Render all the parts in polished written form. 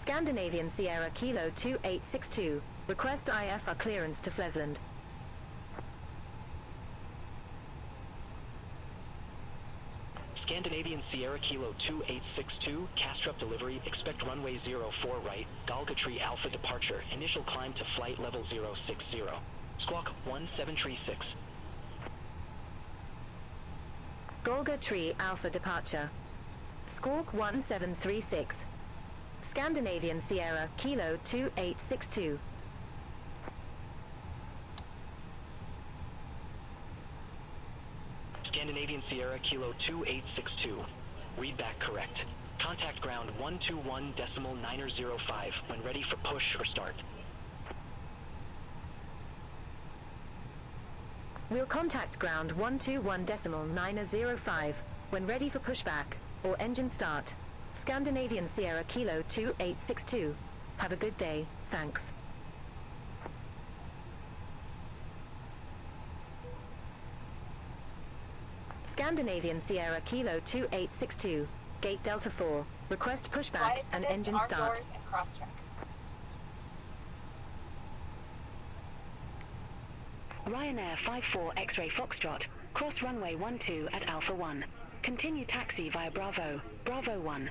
Scandinavian Sierra Kilo 2862. Request IFR clearance to Flesland. Scandinavian Sierra Kilo 2862, Kastrup delivery, expect runway 04 right, Galgatree Alpha departure, initial climb to flight level 060. Squawk 1736. Galgatree Alpha departure. Squawk 1736. Scandinavian Sierra Kilo 2862. Scandinavian Sierra Kilo 2862. Read back correct. Contact ground 121.905 when ready for push or start. We'll contact ground 121.905 when ready for pushback or engine start. Scandinavian Sierra Kilo 2862. Have a good day, thanks. Scandinavian Sierra Kilo 2862. Gate Delta 4. Request pushback and engine start. Doors and cross-check. Ryanair 54 X-Ray Foxtrot. Cross runway 12 at Alpha 1. Continue taxi via Bravo, Bravo 1.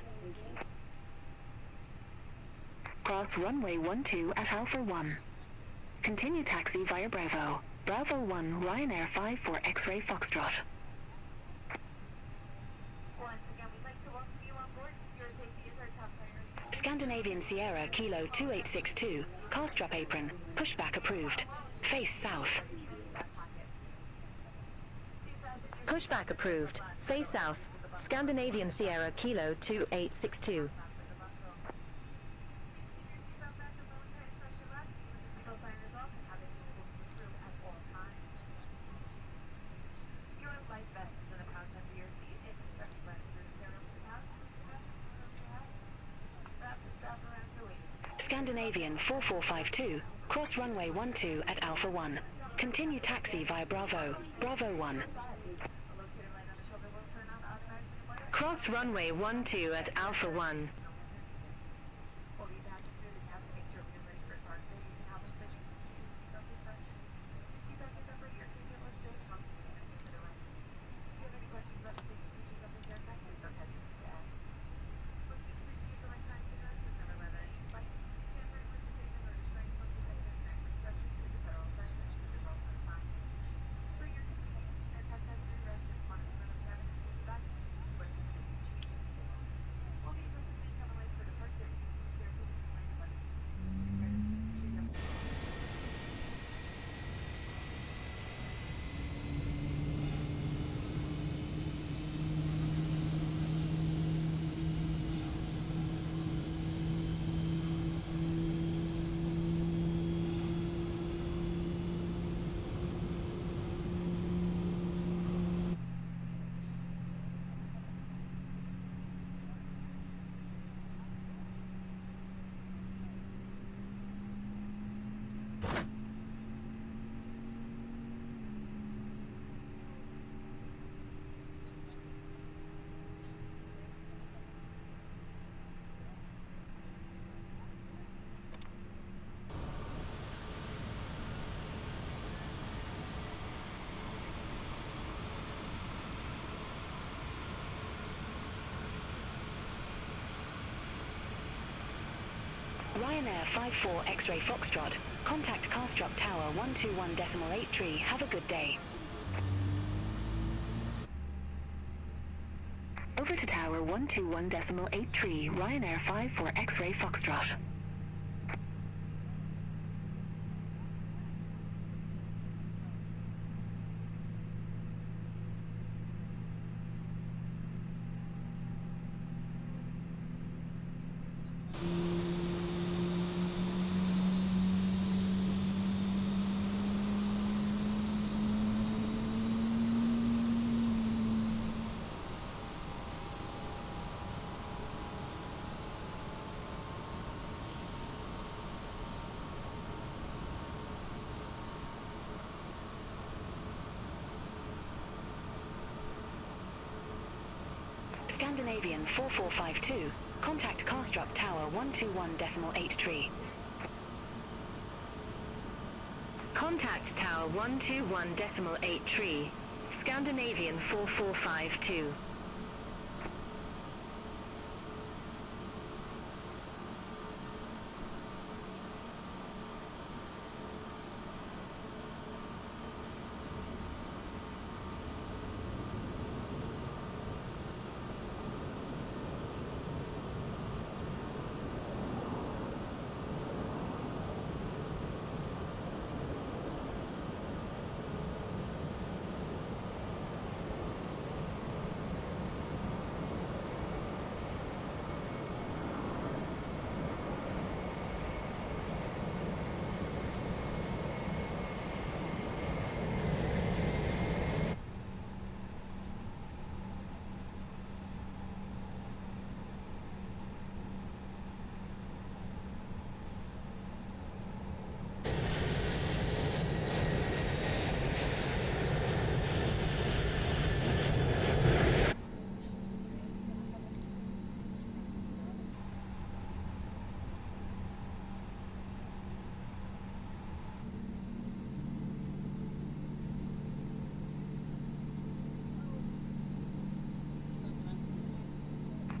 Cross runway 12 at Alpha 1. Continue taxi via Bravo, Bravo 1 Ryanair 54 X-Ray Foxtrot. Once again, we'd like to welcome you on board. Your safety is our top priority. Scandinavian Sierra Kilo 2862, Kastrup apron, pushback approved. Face south. Pushback approved. Face south. Scandinavian Sierra Kilo 2862. Scandinavian 4452, cross runway 12 at Alpha 1. Continue taxi via Bravo, Bravo 1. Cross runway 12 at Alpha 1. Ryanair 54 X-Ray Foxtrot. Contact Kastrup Tower 121.83. Have a good day. Over to Tower 121.83. Ryanair 54 X-Ray Foxtrot. Scandinavian 4452, Contact Kastrup Tower 121.83. Contact Tower 121.83. Scandinavian 4452.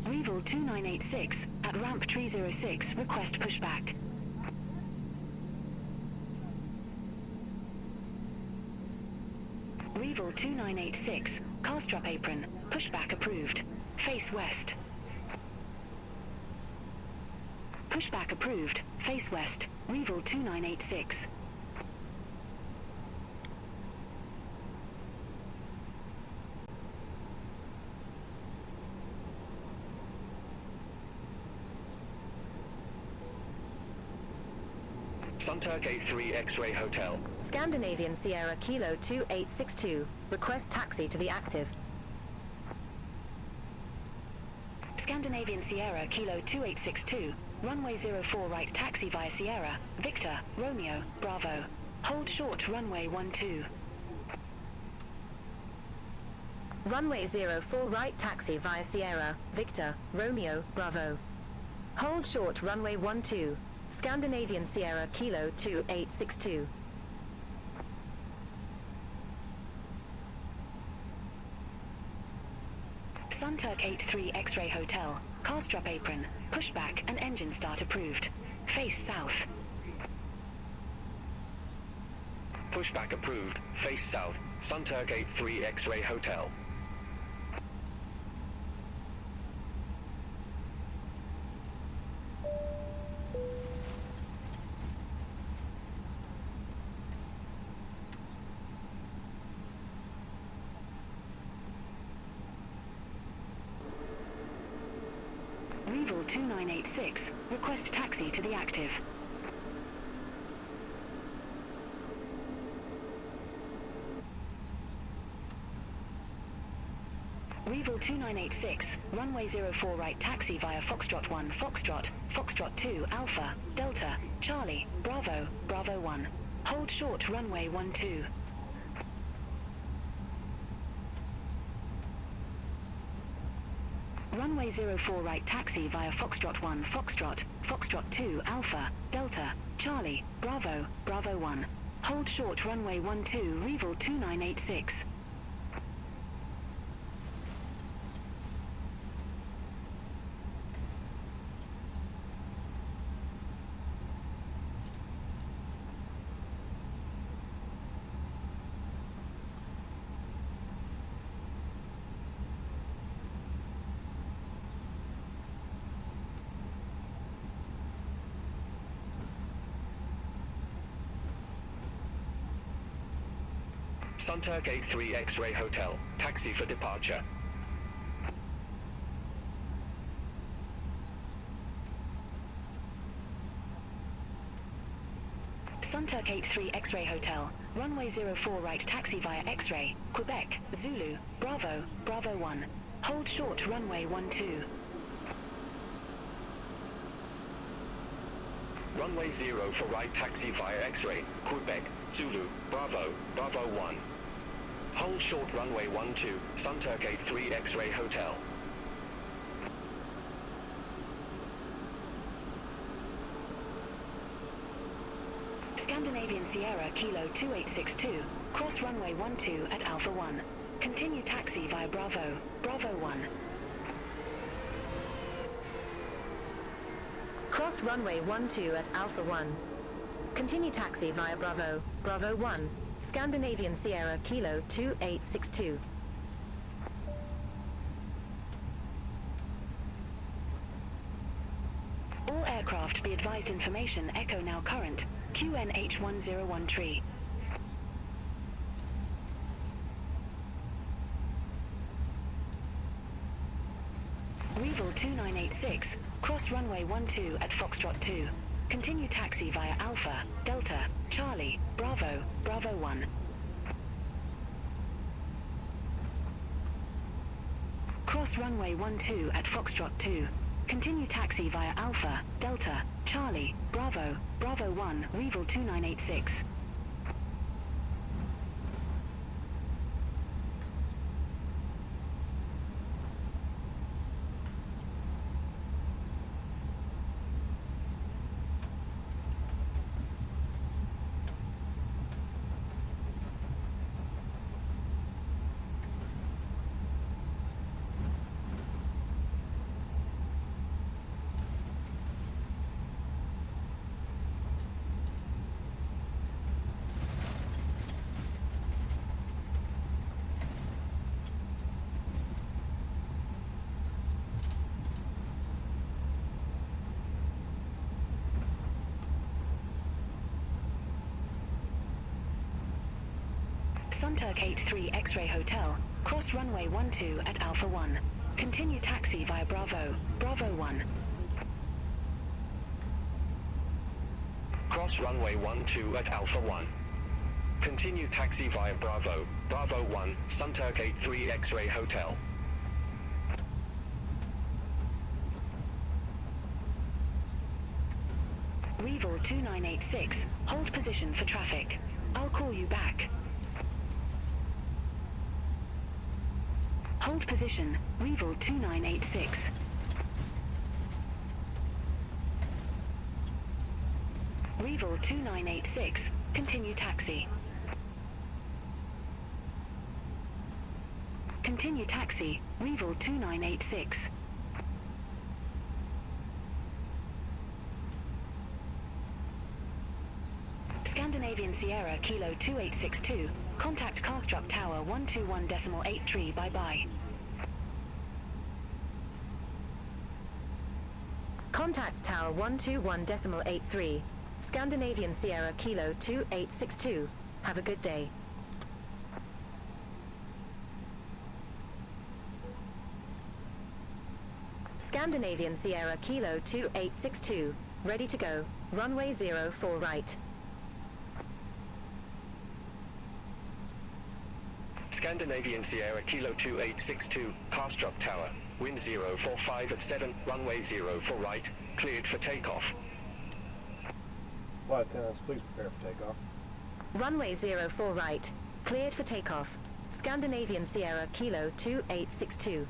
Reval 2986 at ramp 306, request pushback. Reval 2986, Kastrup apron, pushback approved. Face west. Pushback approved, face west, Reval 2986. Sunturk 83 X-Ray Hotel. Scandinavian Sierra Kilo 2862. Request taxi to the active. Scandinavian Sierra Kilo 2862, runway 04 right taxi via Sierra, Victor, Romeo, Bravo. Hold short runway 12. Runway 04 right taxi via Sierra, Victor, Romeo, Bravo. Hold short runway 12. Scandinavian Sierra Kilo 2862. Sunturk 83 X-Ray Hotel, Kastrup apron, pushback and engine start approved. Face south. Pushback approved. Face south. Sunturk 83 X-Ray Hotel. Reval 2986, request taxi to the active. Reval 2986, runway 04 right taxi via Foxtrot 1, Foxtrot, Foxtrot 2, Alpha, Delta, Charlie, Bravo, Bravo 1. Hold short runway 12. Runway 04 right taxi via Foxtrot 1, Foxtrot, Foxtrot 2, Alpha, Delta, Charlie, Bravo, Bravo 1. Hold short runway 12, Reval 2986. Sunturk 83 X-Ray Hotel. Taxi for departure. Sunturk 83 X-Ray Hotel, runway 04 right taxi via X-Ray, Quebec, Zulu, Bravo, Bravo 1. Hold short runway 12. Runway 0 for right taxi via X-Ray, Quebec, Zulu, Bravo, Bravo 1. Hold short runway 12, Sunturk 83 X-Ray Hotel. Sierra Kilo 2862, cross runway 12 at Alpha 1. Continue taxi via Bravo, Bravo 1. Cross runway 12 at Alpha 1. Continue taxi via Bravo, Bravo 1, Scandinavian Sierra Kilo 2862. All aircraft be advised information echo now current, QNH1013. Weevil 2986, cross runway 12 at Foxtrot 2. Continue taxi via Alpha, Delta, Charlie, Bravo, Bravo 1. Cross runway 12 at Foxtrot 2. Continue taxi via Alpha, Delta, Charlie, Bravo, Bravo 1, Weevil 2986. Sunturk 83 X-Ray Hotel, cross runway 12 at Alpha 1. Continue taxi via Bravo, Bravo 1. Cross runway 12 at Alpha 1. Continue taxi via Bravo, Bravo 1, Sunturk 83 X-Ray Hotel. Weevil 2986, hold position for traffic. I'll call you back. Hold position, Weevil 2986. Weevil 2986, continue taxi. Continue taxi, Weevil 2986. Scandinavian Sierra Kilo 2862, contact Kastrup Tower 121.83 bye-bye. Contact Tower 121.83, Scandinavian Sierra Kilo 2862. Have a good day. Scandinavian Sierra Kilo 2862, ready to go, runway 04 right. Scandinavian Sierra Kilo 2862, Kastrup Tower, wind 045 at 7, runway 04 right, cleared for takeoff. Flight attendants, please prepare for takeoff. Runway 04 right, cleared for takeoff. Scandinavian Sierra Kilo 2862.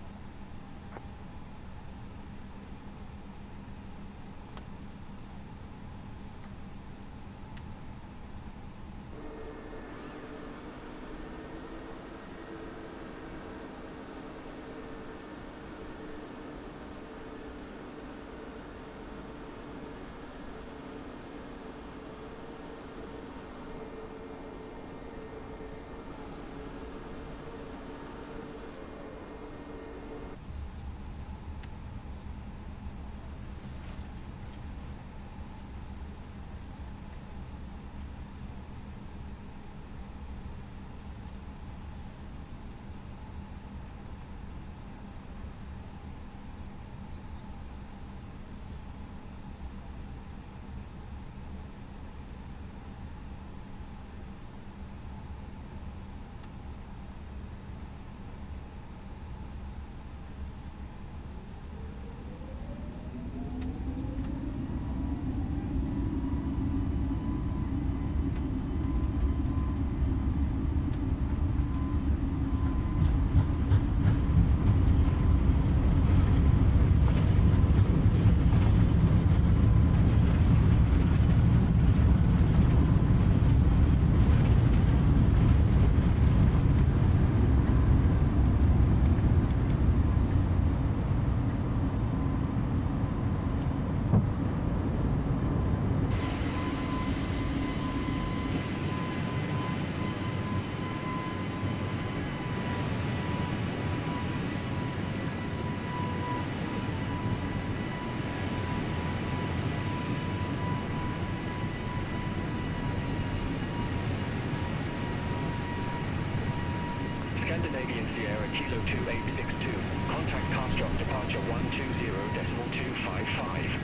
Sierra Kilo 2862. Contact Kastrup departure 120.255.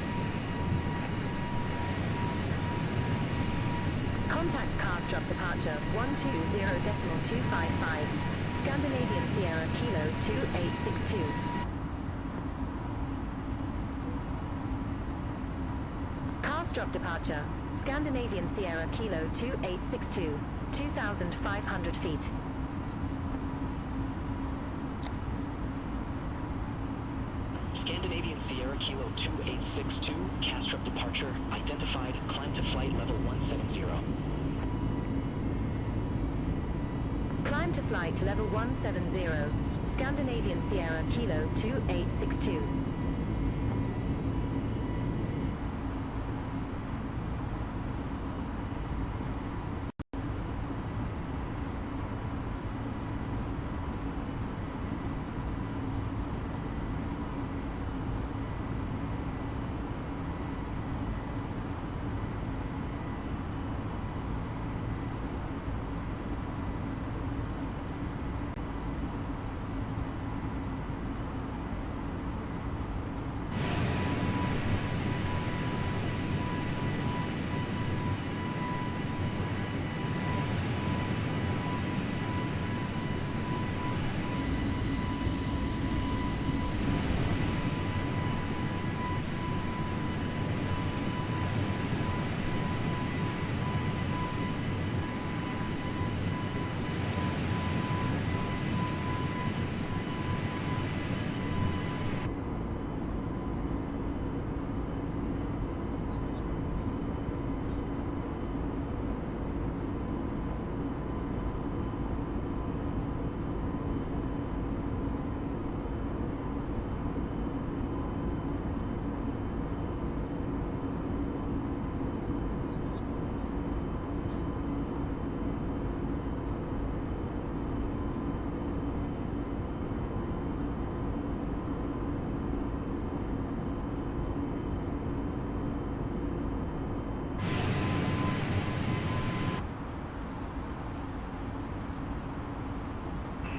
Contact Kastrup departure 120.255. Scandinavian Sierra Kilo 2862. Kastrup departure, Scandinavian Sierra Kilo 2862, 2,500 feet. Scandinavian Sierra Kilo 2862, Kastrup departure, identified, climb to flight level 170. Climb to flight level 170, Scandinavian Sierra Kilo 2862.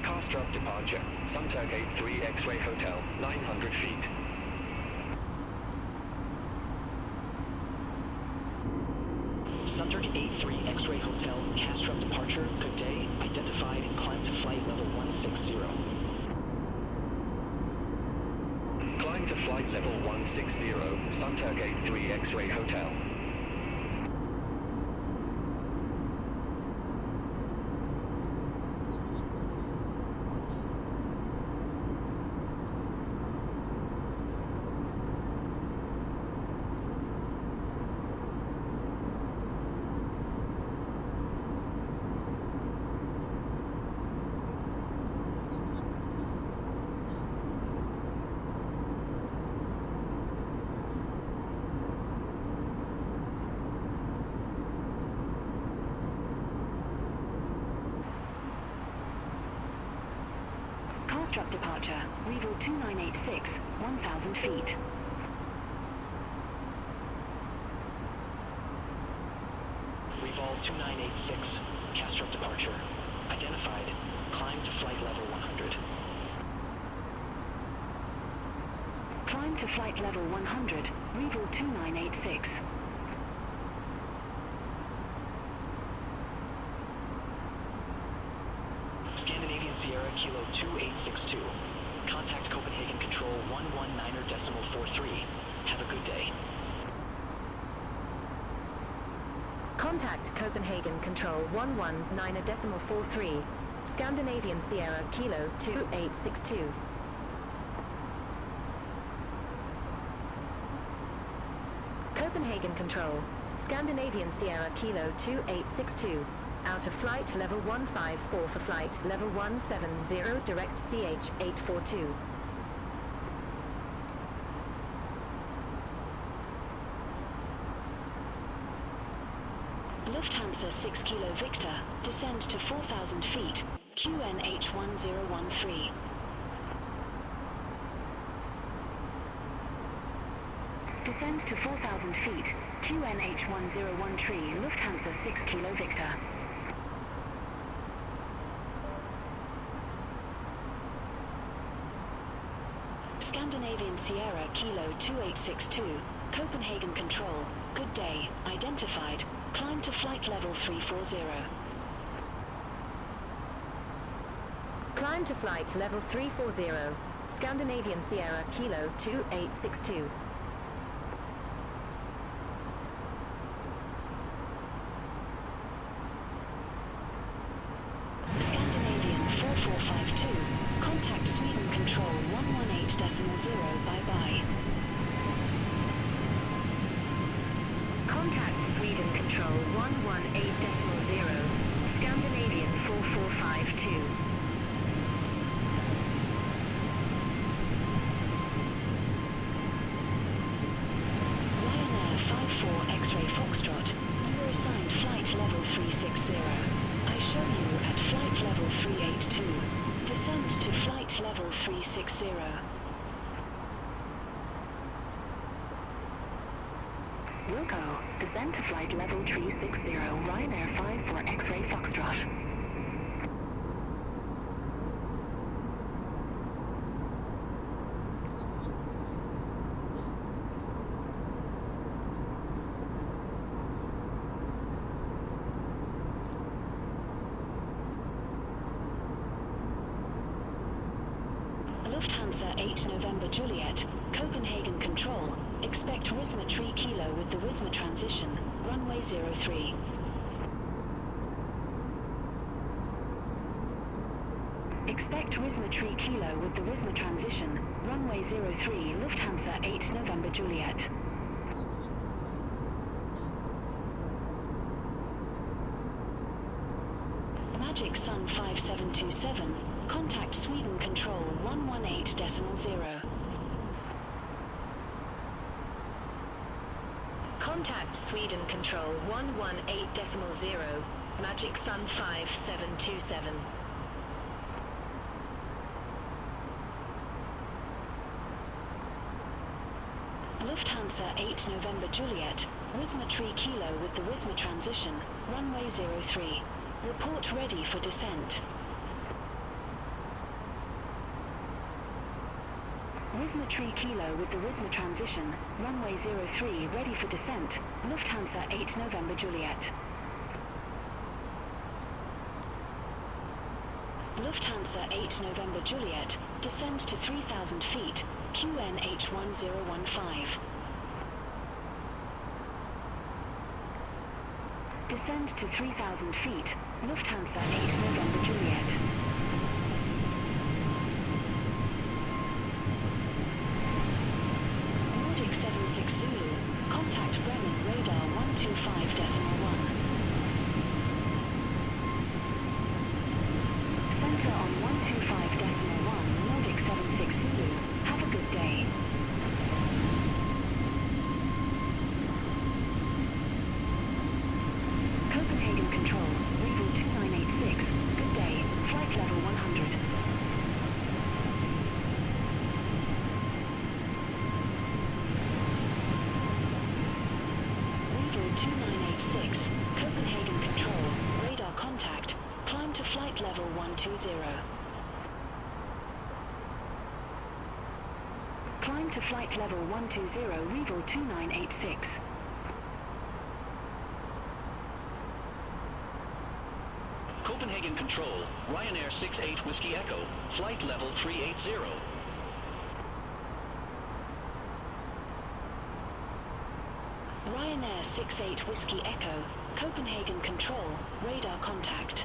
Kastrup departure, Sunter Gate 3 X-Ray Hotel, 900 feet. Sunter Gate 3 X-Ray Hotel, Kastrup departure, good day, identified, climb to flight level 160. Climb to flight level 160, Sunter Gate 3 X-Ray Hotel. Kastrup departure, Regal 2986, 1,000 feet. Revol 2986, Kastrup departure, identified, climb to flight level 100. Climb to flight level 100, Regal 2986. Scandinavian Sierra Kilo 2862. Contact Copenhagen Control 119.43. Have a good day. Contact Copenhagen Control 119.43, Scandinavian Sierra Kilo 2862. Copenhagen Control, Scandinavian Sierra Kilo 2862. Out of flight level 154 for flight level 170 direct CH-842. Lufthansa 6 Kilo Victor, descend to 4,000 feet, QNH1013. Descend to 4,000 feet, QNH1013, Lufthansa 6 Kilo Victor. Scandinavian Sierra Kilo 2862, Copenhagen Control, good day, identified, climb to flight level 340. Climb to flight level 340, Scandinavian Sierra Kilo 2862. Scandinavian 4452, contact Sweden Control 118.0, bye-bye. Contact Sweden Control 118.0, Scandinavian 4452. Ryanair 54 X-ray Foxtrot, you are assigned flight level 360. I show you at flight level 382. Descend to flight level 360. Wilco, descend to flight level 360, Ryanair 54 X-ray Foxtrot. Lufthansa 8 November Juliet, Copenhagen Control, expect Wisma 3 Kilo with the Wisma transition, runway 03. Expect Wisma 3 Kilo with the Wisma transition, runway 03, Lufthansa 8 November Juliet. Magic Sun 5727, contact Sweden Control 118.0. Contact Sweden Control 118.0, Magic Sun 5727. Lufthansa 8 November Juliet, Wisma 3 Kilo with the Wisma transition, runway 03. Report ready for descent. Wisma 3 Kilo with the Wisma transition, runway 03 ready for descent, Lufthansa 8 November Juliet. Lufthansa 8 November Juliet, descend to 3,000 feet, QNH1015. Descend to 3,000 feet, Lufthansa 8 November Juliet. Nordic 76 Zulu, contact Bremen radar 125.1. Center on 125.1, Nordic 76 Zulu, have a good day. Copenhagen Control, Regal 2986, good day, flight level 100. Regal 2986, Copenhagen Control, radar contact, climb to flight level 120. Climb to flight level 120, Regal 2986. Copenhagen Control, Ryanair 68 Whiskey Echo, flight level 380. Ryanair 68 Whiskey Echo, Copenhagen Control, radar contact.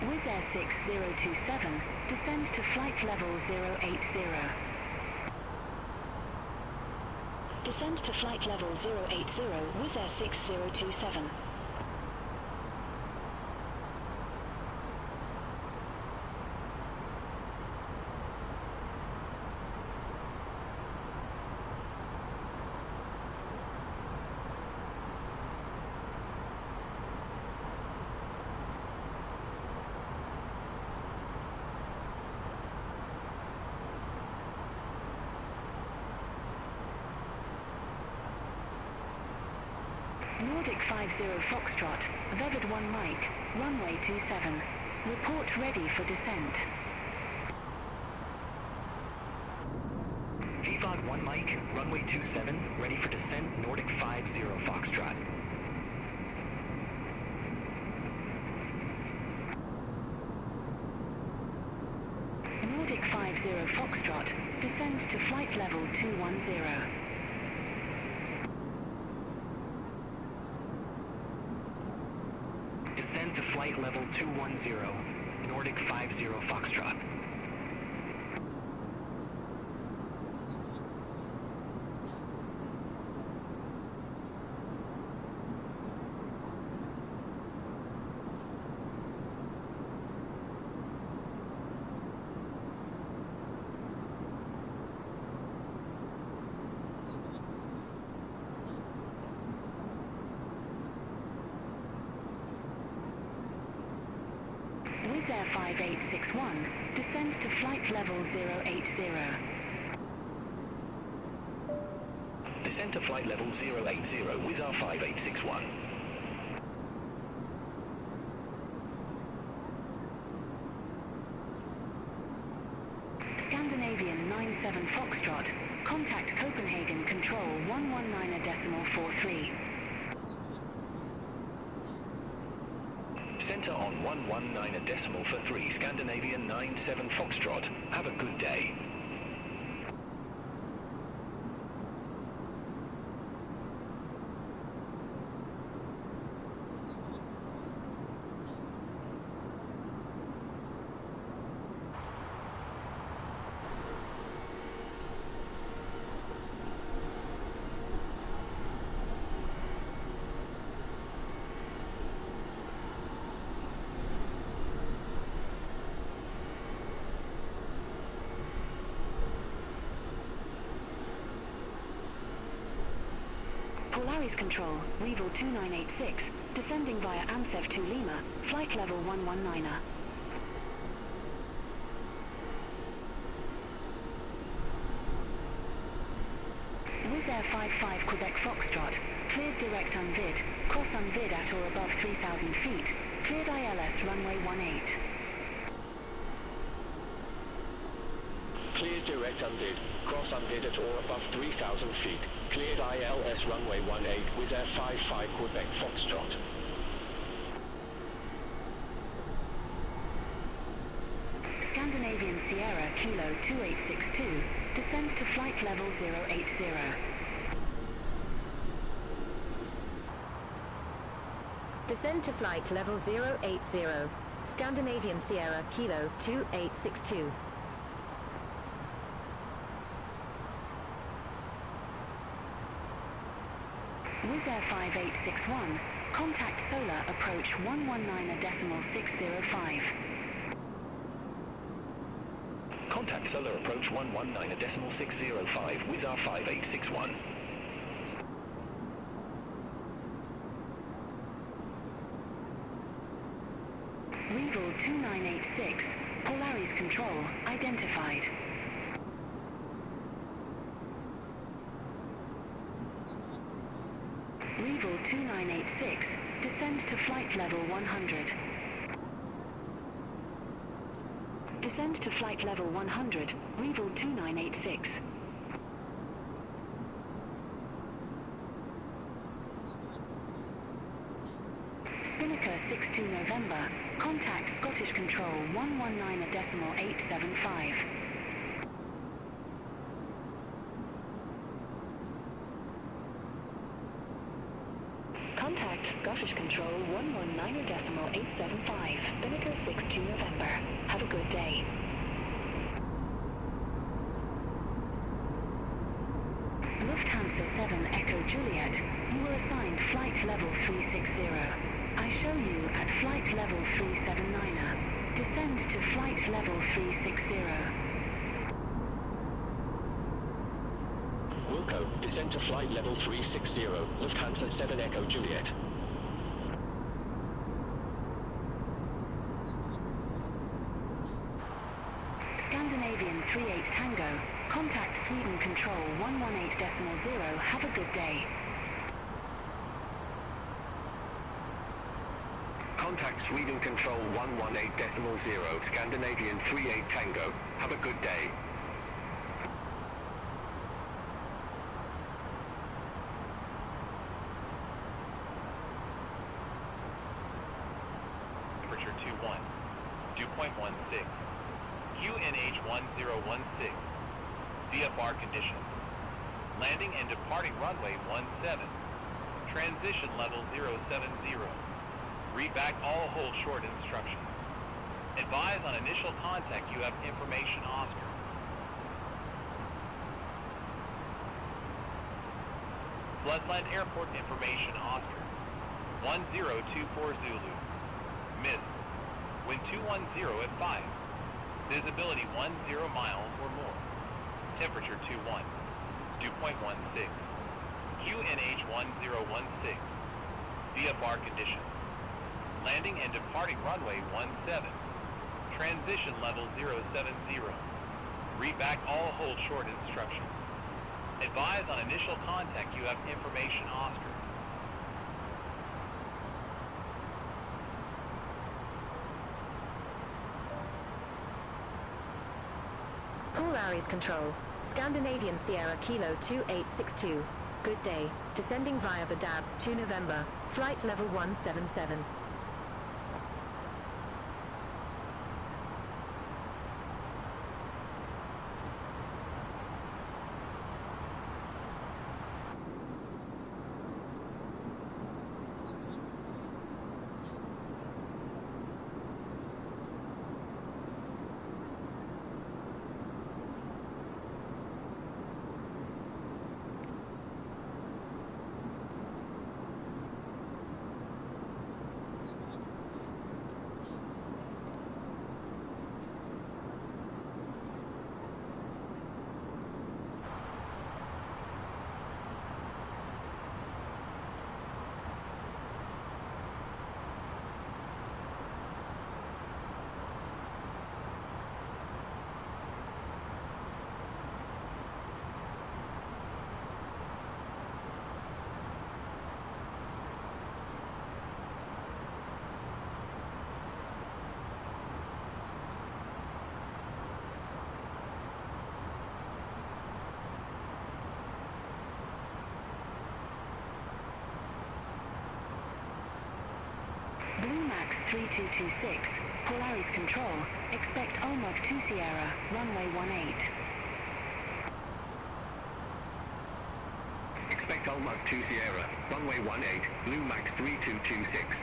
Wizz Air 6027, descend to flight level 080. Descend to flight level 080, Wizz Air 6027. Nordic 50 Foxtrot, Vevered 1 Mike, runway 27. Report ready for descent. VVOD 1 Mike, runway 27, ready for descent, Nordic 50 Foxtrot. Nordic 50 Foxtrot, descend to flight level 210. Descend to flight level 210, Nordic 50 Foxtrot. Wizz Air 5861, descend to flight level 080. Descend to flight level 080, Wizz Air 5861. Scandinavian 97 Foxtrot, contact Copenhagen Control 119.43. Center on 119.43, Scandinavian 97 Foxtrot. Have a good day. Polaris Control, Reval 2986, descending via AMSEF 2 Lima, flight level 119er. Wizz Air 55 Quebec Foxtrot, cleared direct unvid, cross unvid at or above 3,000 feet, cleared ILS runway 18. Cleared direct unvid, cross unvid at or above 3,000 feet, cleared ILS runway 18, Wizz Air 55 Quebec Foxtrot. Scandinavian Sierra Kilo 2862, descend to flight level 080. Descend to flight level 080. Scandinavian Sierra Kilo 2862. Wizz Air 5861, contact Solar approach 119.605. Contact Solar approach 119.605, Wizz Air 5861. Reval 2986, Polaris Control, identified. Reval 2986, descend to flight level 100. Descend to flight level 100, Reval 2986. Spinnaker 62 November, contact Scottish Control 119.875. Contact Scottish Control. Control 119.875, Spinnaker 62 November. Have a good day. Lufthansa 7 Echo Juliet, you were assigned flight level 360. I show you at flight level 379er. Descend to flight level 360. Wilco, descend to flight level 360, Lufthansa 7 Echo Juliet. Scandinavian 38 Tango, contact Sweden Control 118.0, have a good day. Contact Sweden Control 118.0, Scandinavian 38 Tango. Have a good day. Temperature 21, dew point 16, QNH1016, VFR conditions. Landing and departing runway 17, transition level 070. Read back all hold short instructions. Advise on initial contact you have information Oscar. Flesland Airport information Oscar. 1024 Zulu. Miss. Wind 210 at 5. Visibility 10 miles or more. Temperature 21. Dew point 16. QNH 1016. VFR conditions. Landing and departing runway 17. Transition level 070. Read back all hold short instructions. Advise on initial contact you have information Oscar. Polaris Control, Scandinavian Sierra Kilo 2862. Good day, descending via BATC 2 November, flight level 177. Blue Max 3226, Polaris Control, expect Almog 2 Sierra, runway 18. Expect Almog 2 Sierra, runway 18, Blue Max 3226.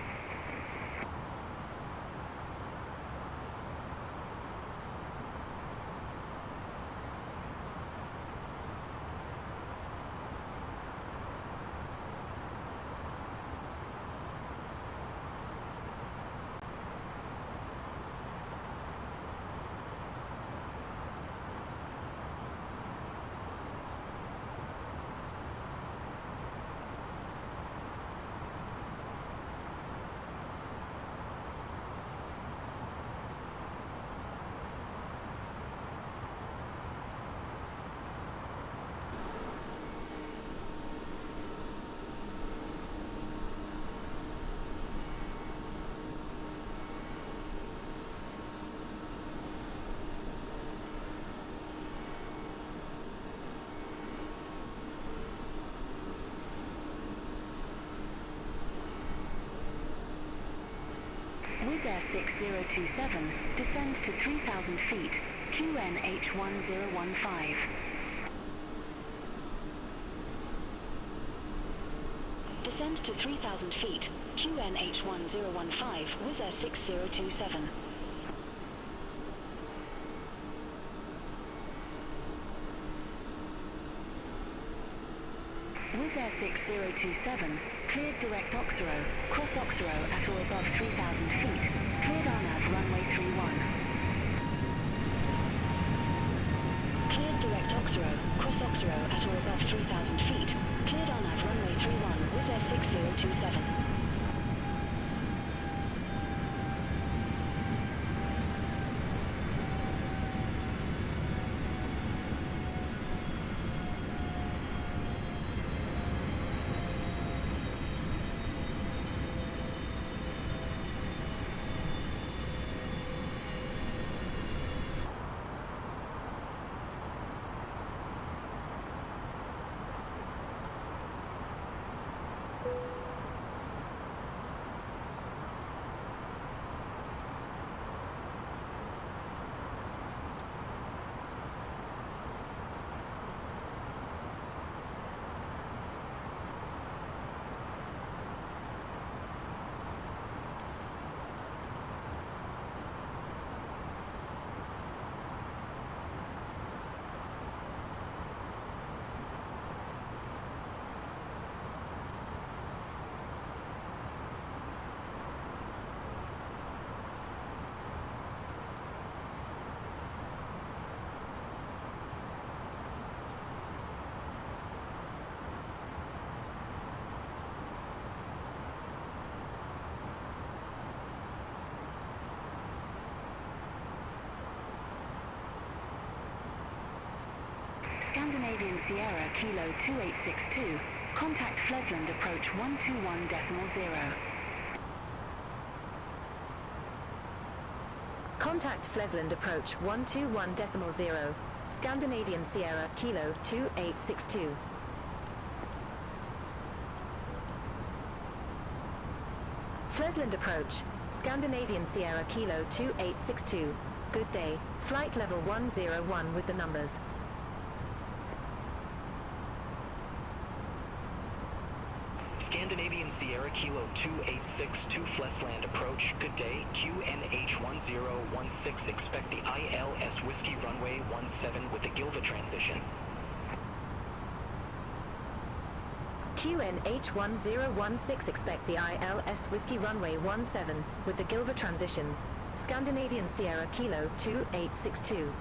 Wizz Air 6027, descend to 3,000 feet, QNH1015. Descend to 3,000 feet, QNH1015, Wizz Air 6027. Wizz Air 6027, cleared direct Oxero, cross Oxero at or above 3,000 feet, cleared RNAV runway 31. Cleared direct Oxero, cross Oxero at or above 3,000 feet, cleared RNAV runway 31, Wizz Air 6027. Scandinavian Sierra Kilo 2862, contact Flesland approach 121.0. Contact Flesland approach 121.0. Scandinavian Sierra Kilo 2862. Flesland approach, Scandinavian Sierra Kilo 2862. Good day, flight level 101 with the numbers. Scandinavian Sierra Kilo 2862 Flesland approach. Good day. QNH1016. Expect the ILS Whiskey runway 17 with the Gilva transition. QNH1016. Expect the ILS Whiskey runway 17 with the Gilva transition. Scandinavian Sierra Kilo 2862.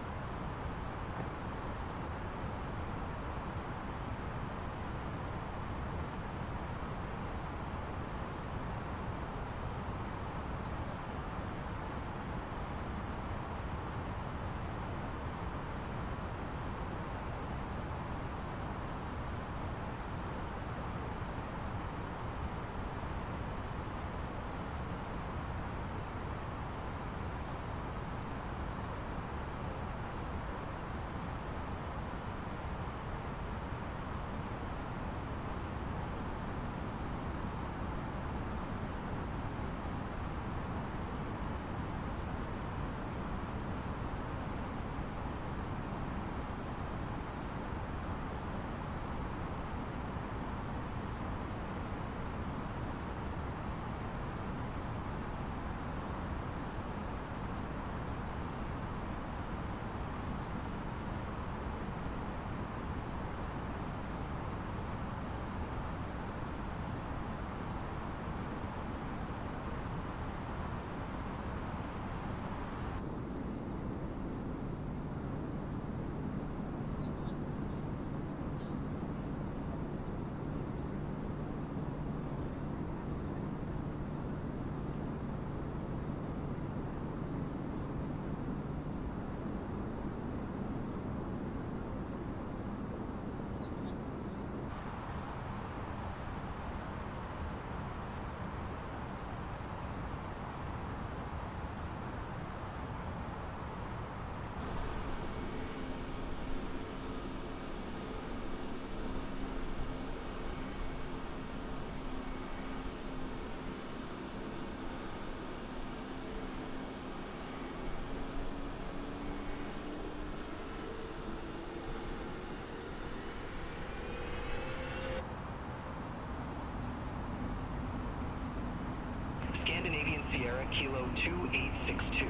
Sierra Kilo 2862.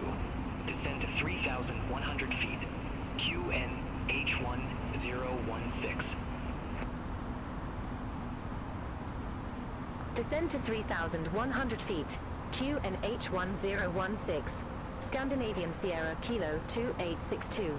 Descend to 3,100 feet. QNH1016. Descend to 3,100 feet. QNH1016. Scandinavian Sierra Kilo 2862.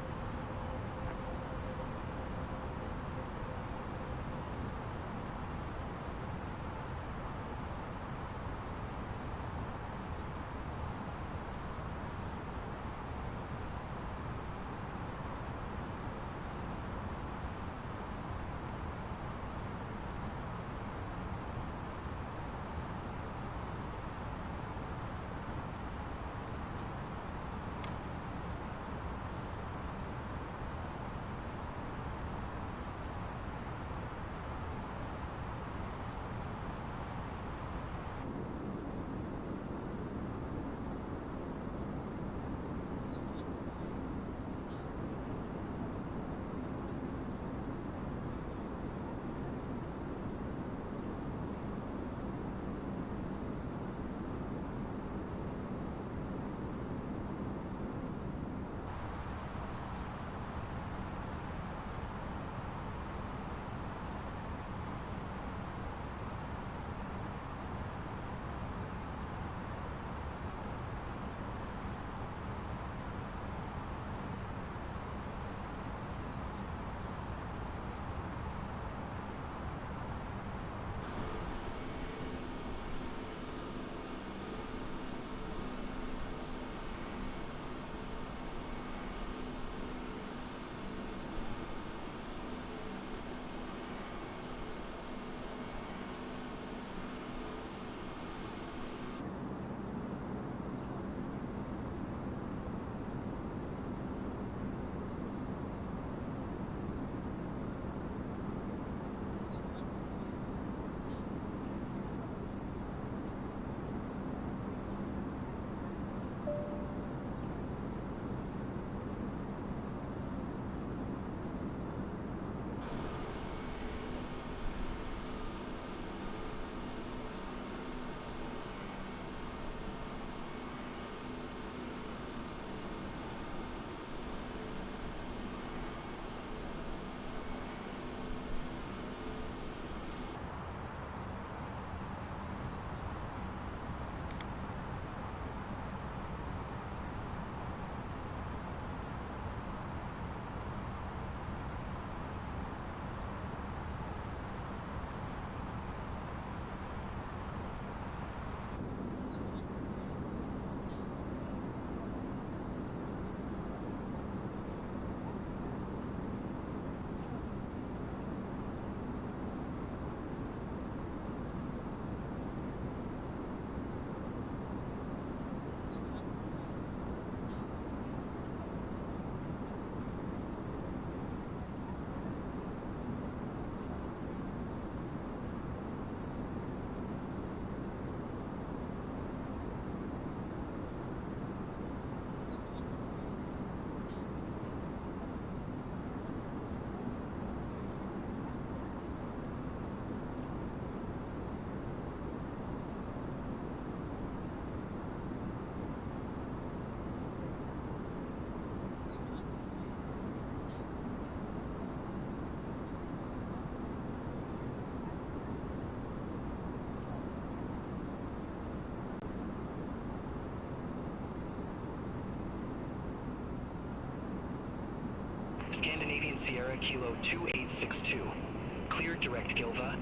Scandinavian Sierra Kilo 2862. Cleared direct Gilva.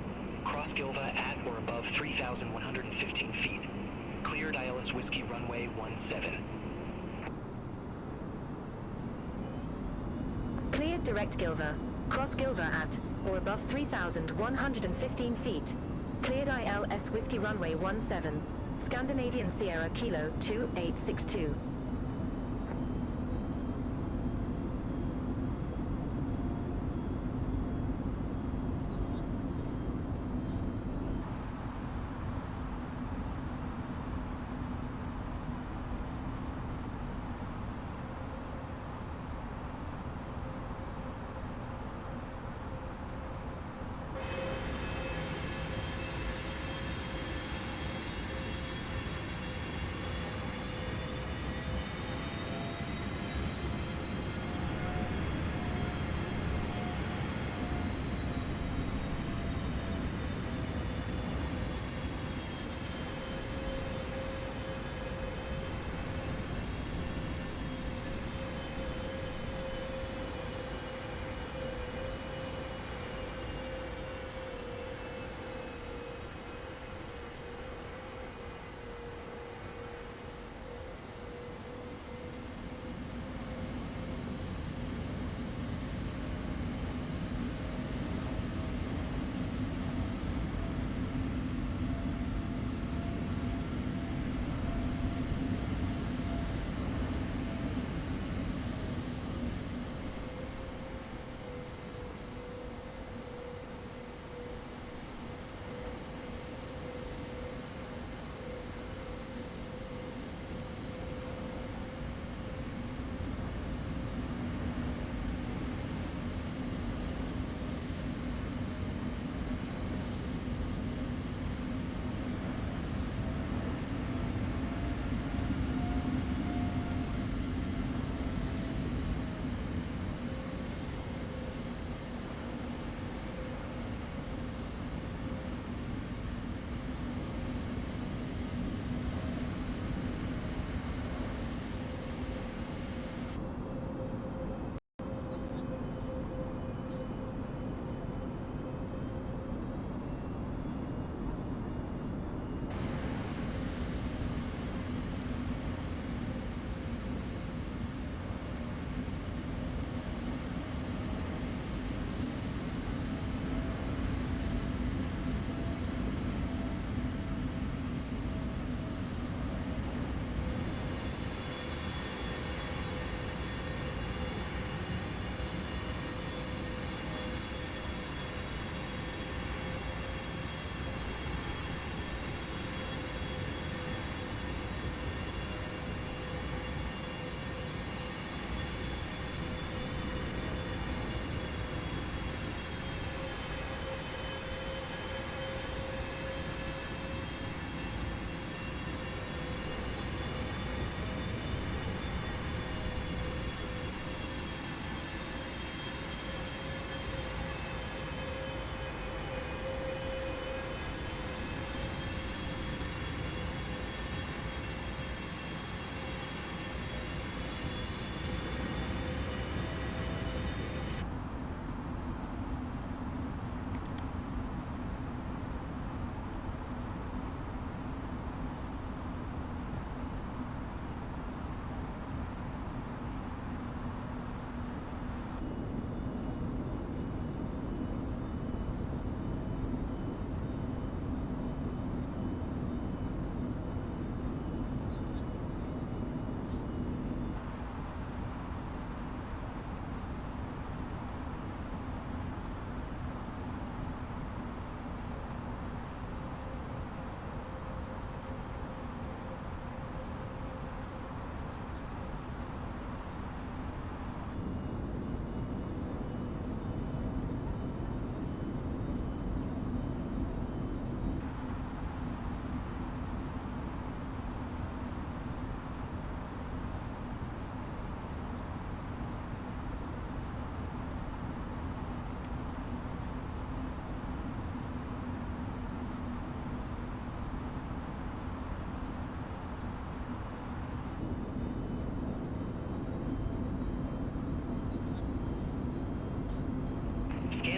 Cross Gilva at or above 3,115 feet. Cleared ILS Whiskey runway 17. Cleared direct Gilva. Cross Gilva at or above 3,115 feet. Cleared ILS Whiskey runway 17. Scandinavian Sierra Kilo 2862.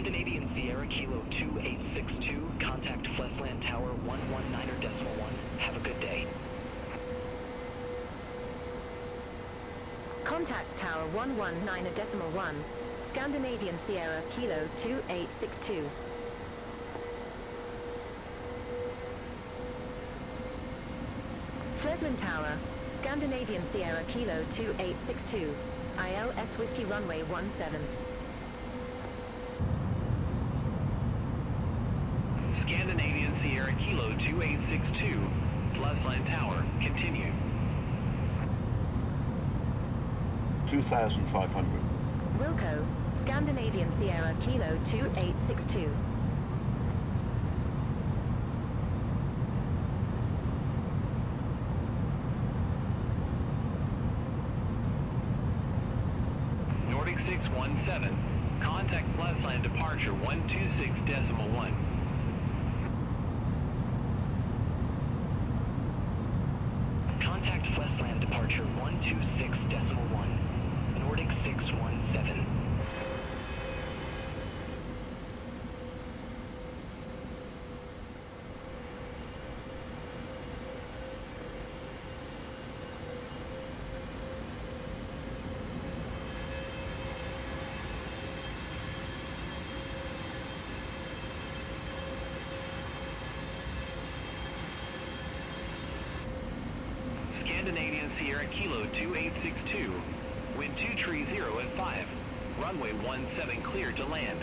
Scandinavian Sierra Kilo 2862, contact Flesland Tower 119.1. Have a good day. Contact Tower 119.1, Scandinavian Sierra Kilo 2862. Flesland Tower, Scandinavian Sierra Kilo 2862, ILS Whiskey Runway 17. Scandinavian Sierra Kilo 2862, Flesland Tower, continue. 2,500. Wilco, Scandinavian Sierra Kilo 2862. Nordic 617, contact Flesland departure 126.1. Contact Flesland departure 126.1. Nordic 617. Scandinavian Sierra Kilo 2862, wind 230 at 5, runway 17 cleared to land.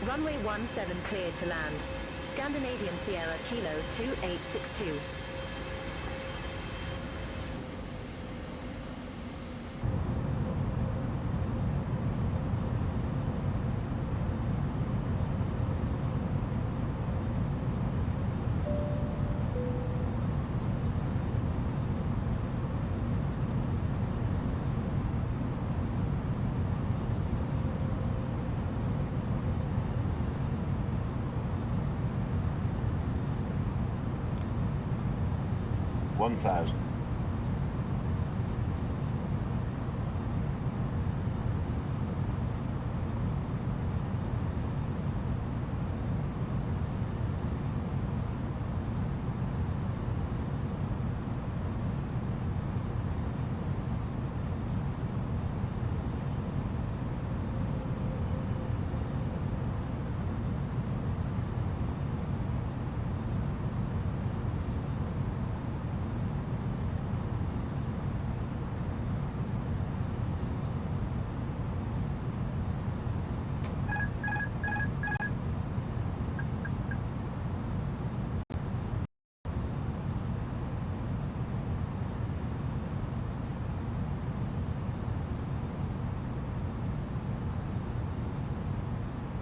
Runway 17 cleared to land. Scandinavian Sierra Kilo 2862. One thousand.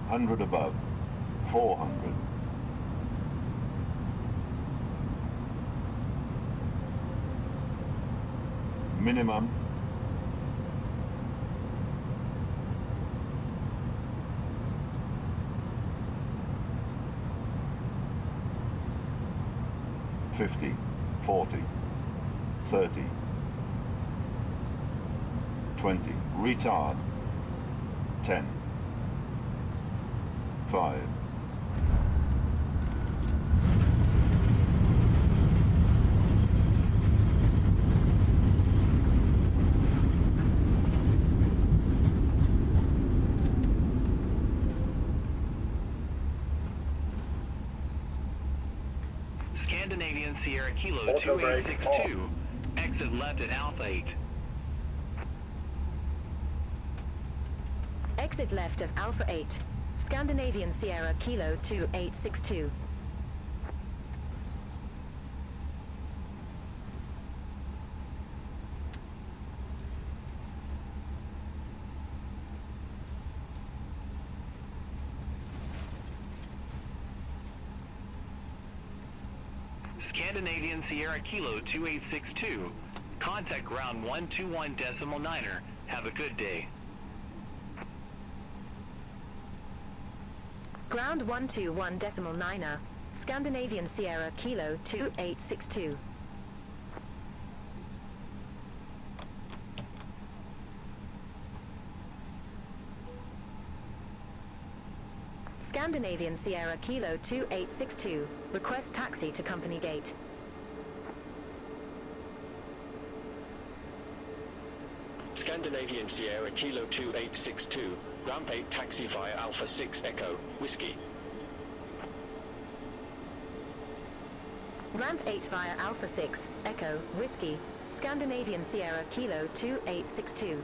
Hundred above. 400. Minimum. $50, $40, $30, $20. Retard. 10. 5. Scandinavian Sierra Kilo 2862, exit left at Alpha 8. Exit left at Alpha 8. Scandinavian Sierra Kilo 2862. Scandinavian Sierra Kilo 2862, contact ground 121.9er. Have a good day. Ground 121.9er. Scandinavian Sierra Kilo 2862. Scandinavian Sierra Kilo 2862, request taxi to company gate. Scandinavian Sierra Kilo 2862, ramp 8 taxi via Alpha 6 Echo, Whiskey. Ramp 8 via Alpha 6, Echo, Whiskey, Scandinavian Sierra Kilo 2862.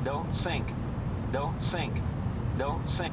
Don't sink. Don't sink. Don't sink.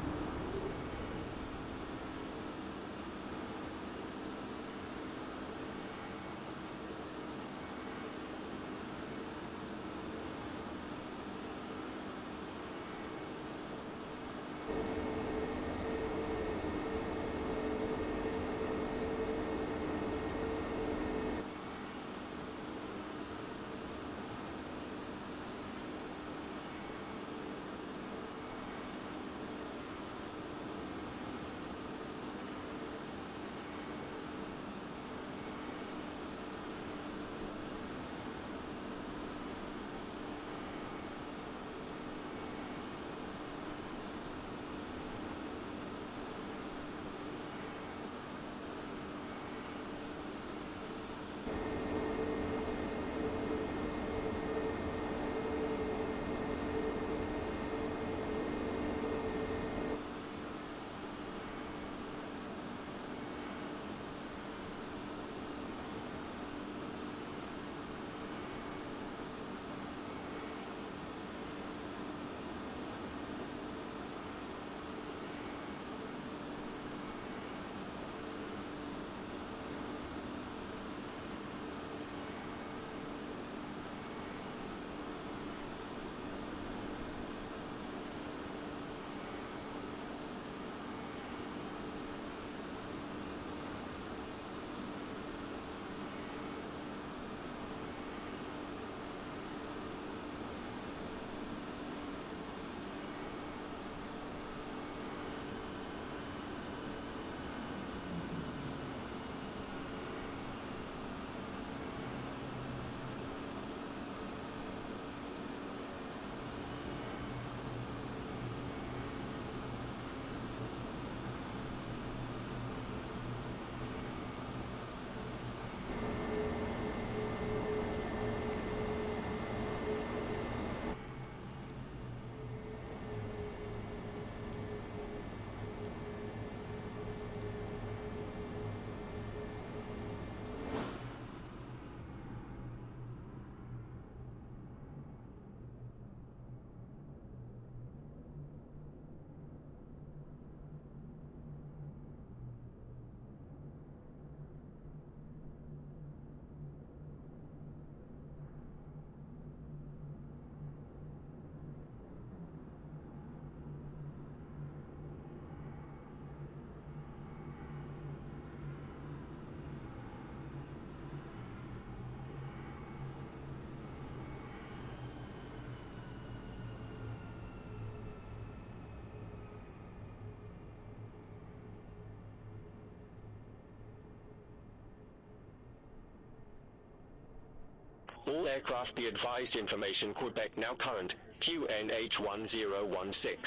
All aircraft be advised information Quebec now current, QNH1016.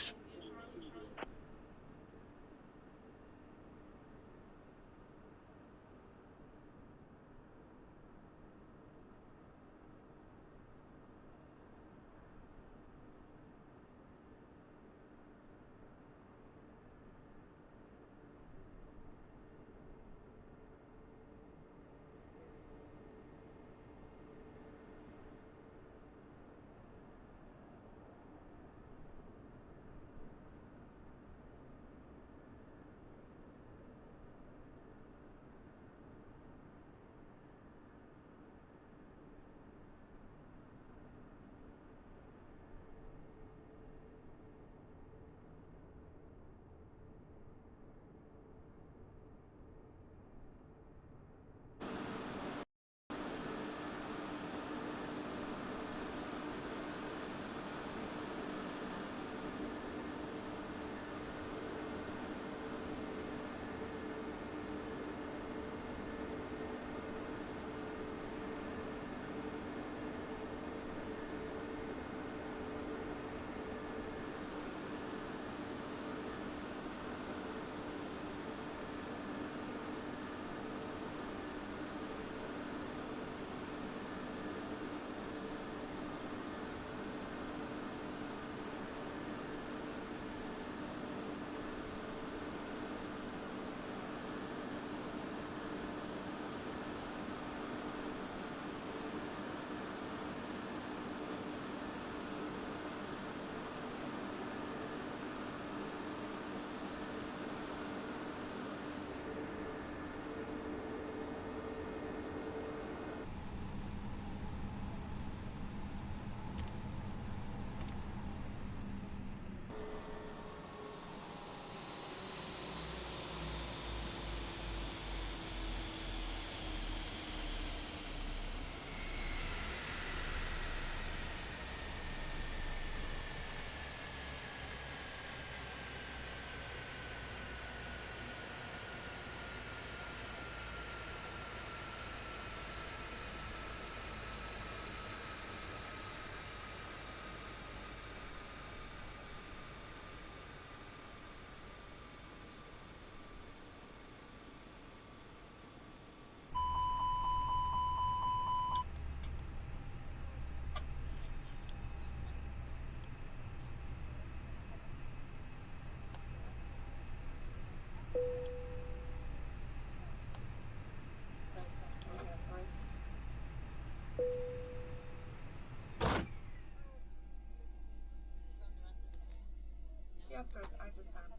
Yeah, first, I just found.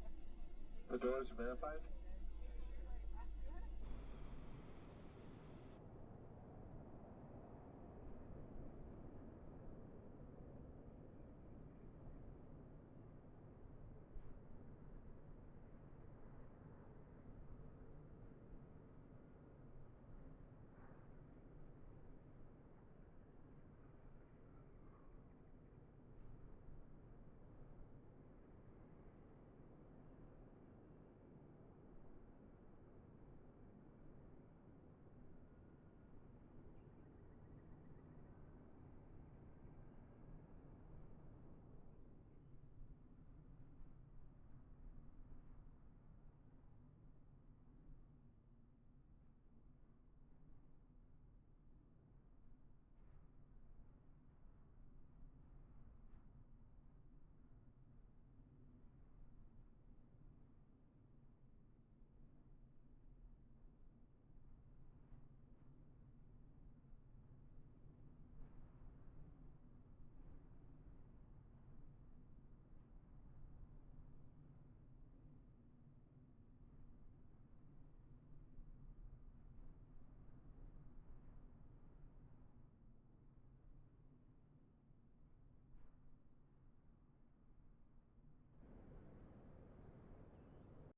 The doors verified?